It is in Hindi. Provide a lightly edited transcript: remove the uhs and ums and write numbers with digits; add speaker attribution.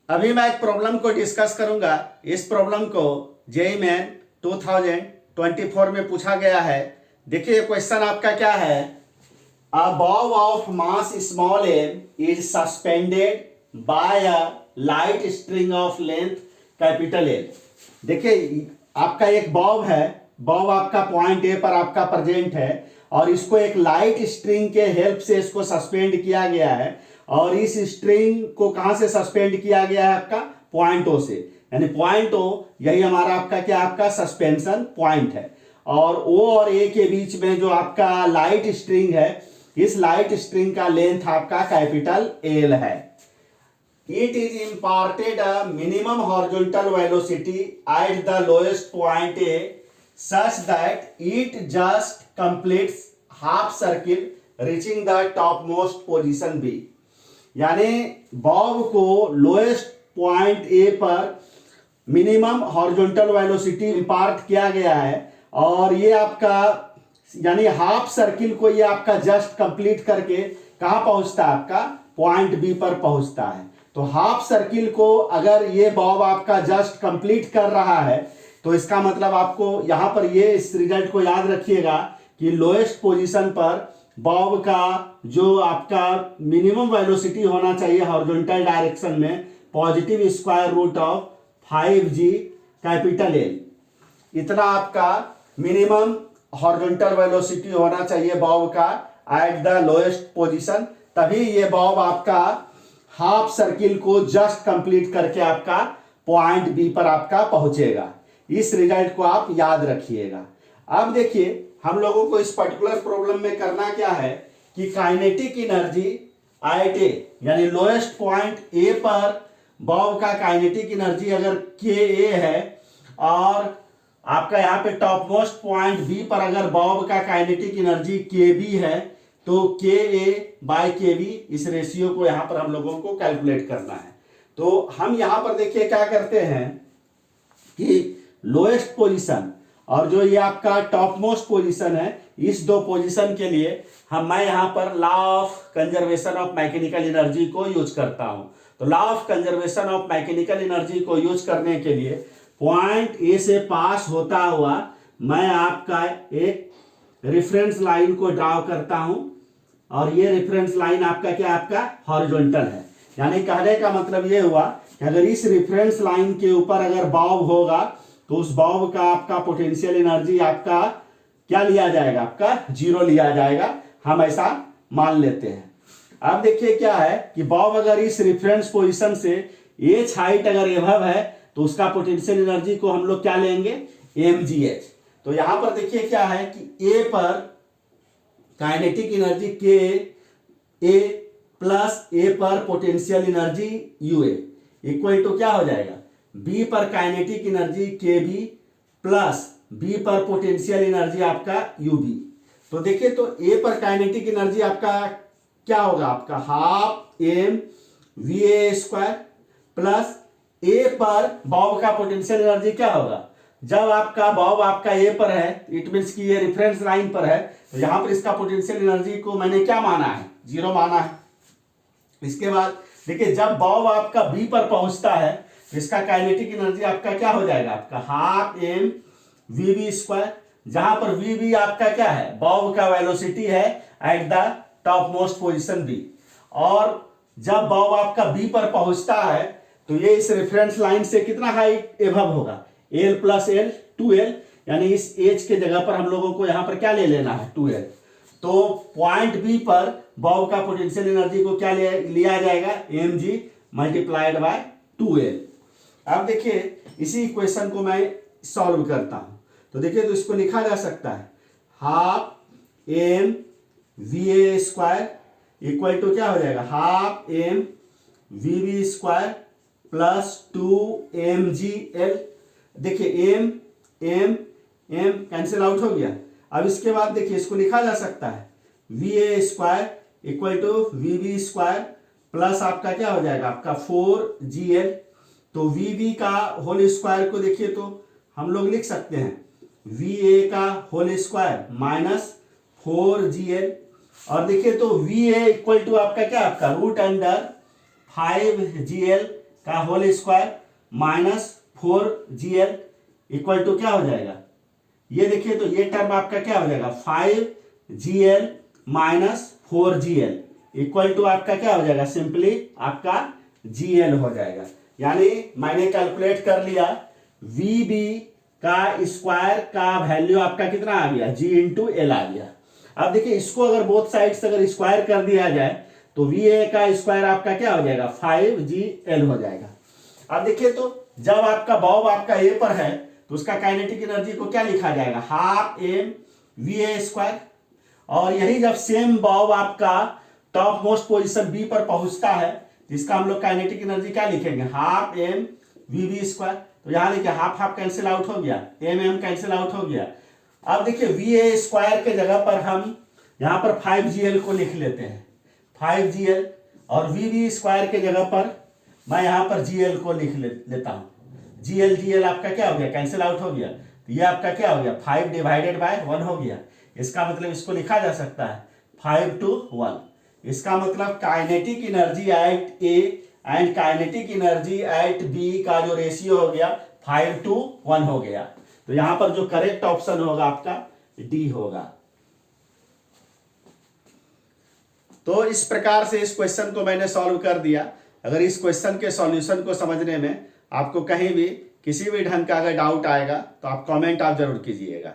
Speaker 1: अभी मैं एक प्रॉब्लम को डिस्कस करूंगा। इस प्रॉब्लम को जेईई मेन 2024 में पूछा गया है। देखिए क्वेश्चन आपका क्या है, a bob of mass small m is suspended by a light string of length capital L। देखिए आपका एक बॉब है, बॉब आपका पॉइंट ए पर आपका प्रेजेंट है और इसको एक लाइट स्ट्रिंग के हेल्प से इसको सस्पेंड किया गया है। और इस स्ट्रिंग को कहां से सस्पेंड किया गया है? आपका पॉइंट ओ से, यानी पॉइंट ओ यही हमारा आपका क्या, आपका सस्पेंशन पॉइंट है। और ओ और ए के बीच में जो आपका लाइट स्ट्रिंग है, इस लाइट स्ट्रिंग का लेंथ आपका कैपिटल एल है। It is imparted a minimum horizontal velocity at the lowest point A such that it just completes half circle reaching the topmost position B। यानी बॉब को लोएस्ट पॉइंट ए पर मिनिमम हॉरिजॉन्टल वेलोसिटी इंपार्ट किया गया है और ये आपका यानी हाफ सर्किल को ये आपका जस्ट कंप्लीट करके कहां पहुंचता है? आपका पॉइंट बी पर पहुंचता है। तो हाफ सर्किल को अगर ये बॉब आपका जस्ट कंप्लीट कर रहा है तो इसका मतलब आपको यहां पर ये इस रिजल्ट को याद रखिएगा कि लोएस्ट पोजीशन पर बॉब का जो आपका मिनिमम वेलोसिटी होना चाहिए हॉरिजॉन्टल डायरेक्शन में positive square root of 5g capital L, इतना आपका मिनिमम हॉरिजॉन्टल वेलोसिटी होना चाहिए बॉब का एट द लोएस्ट पोजीशन। तभी ये बॉब आपका हाफ सर्किल को जस्ट कंप्लीट करके आपका पॉइंट बी पर आपका पहुंचेगा। इस रिजल्ट को आप याद रखिएगा। अब देखिए हम लोगों को इस पर्टिकुलर प्रॉब्लम में करना क्या है कि काइनेटिक एनर्जी एट ए यानी लोएस्ट पॉइंट ए पर बॉब का काइनेटिक एनर्जी अगर के ए है और आपका यहाँ पे टॉप मोस्ट पॉइंट बी पर अगर बॉब का काइनेटिक एनर्जी के बी है तो के ए बाय के बी, इस रेशियो को यहाँ पर हम लोगों को कैलकुलेट करना है। तो हम यहाँ पर देखिए क्या करते हैं कि लोएस्ट पोजीशन और जो ये आपका टॉप मोस्ट पोजीशन है, इस दो पोजीशन के लिए मैं यहाँ पर law of conservation of mechanical energy को यूज करता हूं। तो law of conservation of mechanical energy को यूज करने के लिए पॉइंट ए से पास होता हुआ मैं आपका एक रेफरेंस लाइन को ड्रॉ करता हूं और ये रेफरेंस लाइन आपका क्या, आपका हॉरिजॉन्टल है। यानी कहने का मतलब ये हुआ कि अगर इस रेफरेंस लाइन के ऊपर अगर बॉब होगा तो उस बॉब का आपका पोटेंशियल एनर्जी आपका क्या लिया जाएगा? आपका जीरो लिया जाएगा। हम ऐसा मान लेते हैं। अब देखिए क्या है कि बॉब अगर इस रेफरेंस पोजीशन से एच हाइट अगर एबव है तो उसका पोटेंशियल एनर्जी को हम लोग क्या लेंगे? mgh। तो यहां पर देखिए क्या है कि ए पर काइनेटिक एनर्जी के ए प्लस ए पर potential energy U A equal to क्या हो जाएगा? बी पर काइनेटिक एनर्जी के बी प्लस बी पर पोटेंशियल एनर्जी आपका यूबी। तो देखिए तो ए पर काइनेटिक एनर्जी आपका क्या होगा? आपका half M V A square plus ए पर बॉब का पोटेंशियल एनर्जी क्या होगा? जब आपका बॉब आपका ए पर है, इट मींस कि ये रेफरेंस लाइन पर है, तो यहां पर इसका पोटेंशियल एनर्जी को मैंने क्या माना है? जीरो माना है। इसके बाद देखिए जब बॉब आपका बी पर पहुंचता है तो इसका काइनेटिक एनर्जी आपका क्या हो जाएगा? आपका half M V B square, जहां पर वी बी आपका क्या है? बॉब का वेलोसिटी है at the top most position B. और जब बॉब आपका बी पर पहुंचता है तो ये इस रेफरेंस लाइन से कितना हाइट एबव होगा? एल प्लस एल 2l, यानी इस एच के जगह पर हम लोगों को यहां पर क्या ले लेना है? 2l। तो पॉइंट बी पर बॉब का पोटेंशियल एनर्जी को क्या लिया जाएगा? mg multiplied by 2l। अब देखिए इसी इक्वेशन को मैं सॉल्व करता हूं। तो देखिए तो इसको लिखा जा सकता है half M V A square equal to क्या हो जाएगा? Half M V B square plus 2mgl। देखिए M M M cancel out हो गया। अब इसके बाद देखिए इसको लिखा जा सकता है V A square equal to V B square plus आपका क्या हो जाएगा? आपका 4gl। तो वी बी का होल स्क्वायर को देखिए तो हम लोग लिख सकते हैं वी ए का होल स्क्वायर माइनस 4gl। और देखिए तो वी ए इक्वल टू आपका क्या? आपका रूट अंडर 5gl का whole square minus 4GL equal to क्या हो जाएगा, ये देखिए तो ये टर्म आपका क्या हो जाएगा 5GL minus 4GL equal to आपका क्या हो जाएगा, सिंपली आपका GL हो जाएगा। यानी मैंने कैलकुलेट कर लिया VB का स्क्वायर का वैल्यू आपका कितना आ गया, G इंटू एल आ गया। अब देखिए इसको अगर बोथ साइड से अगर स्क्वायर कर दिया जाए तो VA का स्क्वायर आपका क्या हो जाएगा 5GL हो जाएगा। अब देखिए तो जब आपका बॉब आपका ए पर है तो उसका काइनेटिक एनर्जी को क्या लिखा जाएगा, हाफ एम VA स्क्वायर। और यही जब सेम बॉब आपका टॉप मोस्ट पोजिशन बी पर पहुंचता है तो इसका हम लोग काइनेटिक एनर्जी क्या लिखेंगे, हाफ एम VB स्क्वायर। तो यहां लिखे हाफ हाफ कैंसिल आउट हो गया, एम कैंसिल आउट हो गया। अब देखिए VA स्क्वायर के जगह पर हम यहां पर 5GL को लिख लेते हैं 5GL, और VB स्क्वायर के जगह पर मैं यहां पर GL को लिख लेता हूं। GL आपका क्या हो गया, कैंसिल आउट हो गया। तो ये आपका क्या हो गया 5 डिवाइडेड बाय 1 हो गया। इसका मतलब इसको लिखा जा सकता है 5 to 1। इसका मतलब kinetic energy at A and kinetic energy at B का जो रेशियो हो गया 5 to 1 हो गया। तो यहां पर जो करेक्ट ऑप्शन होगा आपका डी होगा। तो इस प्रकार से इस क्वेश्चन को मैंने सॉल्व कर दिया। अगर इस क्वेश्चन के सॉल्यूशन को समझने में आपको कहीं भी किसी भी ढंग का अगर डाउट आएगा तो आप कमेंट आप जरूर कीजिएगा।